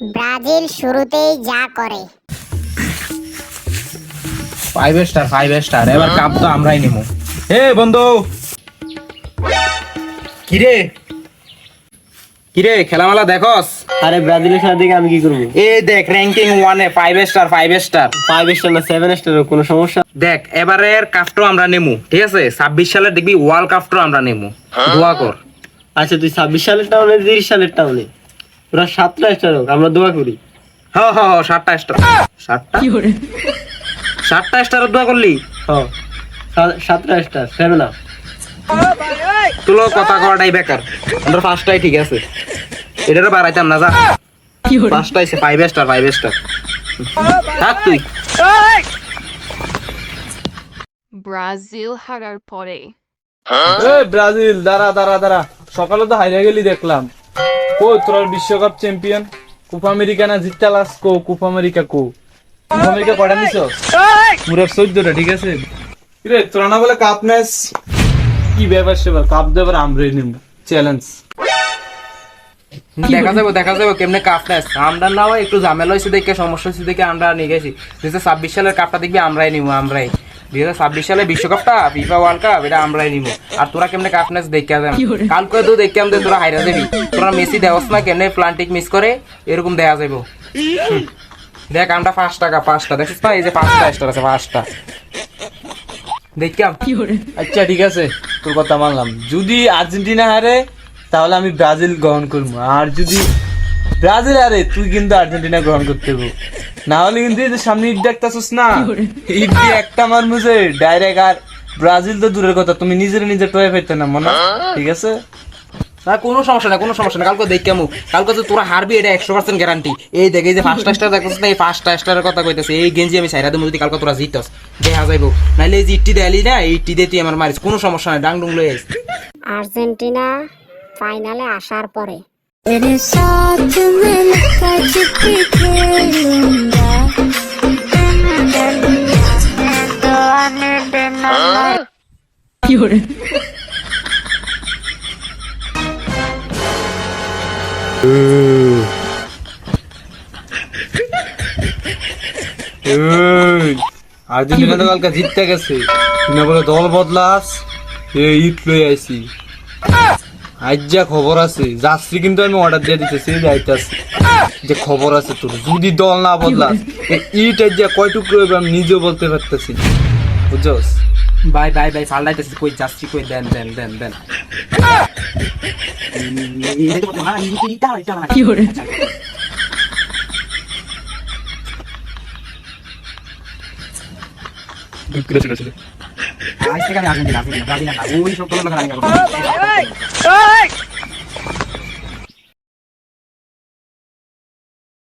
Brazil শুরুতেই যা করে। 5 স্টার 5 স্টার, এবার কাপ তো আমরাই নেবো। এ বন্ধু, কিরে কিরে খেলামেলা দেখস? আরে ব্রাজিলের সাথে দেখে আমি কি করবো? এই দেখ র্যাঙ্কিং 1 এ 5 স্টার 5 স্টার 5 স্টার না 7 স্টারের কোনো সমস্যা? দেখ এবারের কাপটা আমরা নেমু, ঠিক আছে? 26 সালে দেখবি ওয়ার্ল্ড কাপটা আমরা নেমু, দোয়া কর। আচ্ছা তুই 26 সালের টাউনে 30 সালের টাউনে ওরা 7টা স্টার হোক, আমরা দোয়া করি। হ হ হ 7টা স্টার, 7টা স্টারের দোয়া করলি? হ্যাঁ 7টা স্টার 7 না। তুলো কথা কওয়াটাই বেকার, আমরা ফার্স্টটাই ঠিক আছে, এটারও বাড়াইতাম না। যা ফার্স্টটাই 5 স্টার 5 স্টার থাক তুই। ব্রাজিল হারার পরে ব্রাজিল দাঁড়া দাঁড়া দাঁড়া, সকালে তো হাইরা গেলি দেখলাম। কো তোর বিশ্বকাপ চ্যাম্পিয়ন কোপা আমেরিকা না জিততালাস? কো কোপা আমেরিকা কোপা আমেরিকা কয়টা নিছ? পুরো 14টা, ঠিক আছে রে। তোরা না বলে কাপ ম্যাচ কি ব্যাপার সেবার, কাপ দেবার আমরাই নিব, চ্যালেঞ্জ। দেখা যাবো কেমনে কাপ নেস। আমরা না হয় একটু ঝামেলা হয়েছে দেখে, সমস্যা হয়েছে দেখে আমরা নিয়ে গেছি। 2026 সালের কাপটা দেখবি আমরাই নিবো, আমরাই 2026 সালের বিশ্বকাপটা ফিফা ওয়ার্ল্ড কাপ এটা আমরাই নিবো। আর তোরা কেমনে কাপ নেস দেখে যাবি, কালকে তো দেখে আমাদের তোরা হাইরা যাবি। তোরা মেসি দেওয়াস না কেমনে প্লান্টিক মিস করে, এরকম দেখা যাবো। দেখ আমরা 5টা দেখছিস না, এই যে 5টা স্টার আছে, 5টা দেখলাম। আচ্ছা ঠিক আছে, তোর কথা মানলাম। যদি আর্জেন্টিনা হারে তাহলে আমি ব্রাজিল গ্রহণ করবো, আর যদি ব্রাজিল হারে তুই কিন্তু আর্জেন্টিনা গ্রহণ করতে হবে। না হলে কিন্তু এই যে সামনে ঈদ দেখতেছিস না, ঈদ দিয়ে একটা আমার মুঝে ডাইরেক্ট। আর ব্রাজিল তো দূরের কথা, তুমি নিজে টয়ে ফেলতে না মনে, ঠিক আছে? না কোনো সমস্যা না, কোনো সমস্যা না। কালকে দেখ কেমন, কালকে তো তোরা হারবি এটা 100% গ্যারান্টি। এই দেখ এই যে 5টা স্টার দেখছিস না, এই 5টা স্টারের কথা কইতাছে। এই গেঞ্জি আমি সাইরা দেবো যদি কালকে তোরা জিতস, দেখা যাইবো। নাইলে এই যে ইট্টি দেয়ালি না, এই ইট্টি দিয়ে তুই আমার মারিস, কোনো সমস্যা নাই, ডাং ডুং লয়ে আইস। আর্জেন্টিনা ফাইনালে আসার পরে तेरे साथ मैं कच के खेलूंगा तो आने देना আর্জেন্টিনা তো কালকে জিততে গেছে, না বলে দল বদলাস। এই ঈদ লই আইছি, আজ যা খবর আছে যাত্রী কিন্তু আমি অর্ডার দিয়ে দিতেছি, যাইতাছি যে খবর আছে তোর। যদি দল না বদলাস ইট আজ যা কয় টুকরো হইবে আমি নিজেও বলতে পারতেছি, বুঝছস? বাই বাই বাই, ফাল্লাইতেছিস, কই যাচ্ছি, কই দেন দেন দেন দেন। আজ থেকে আমি আর্জেন্টিনা, ব্রাজিল না, ওই সব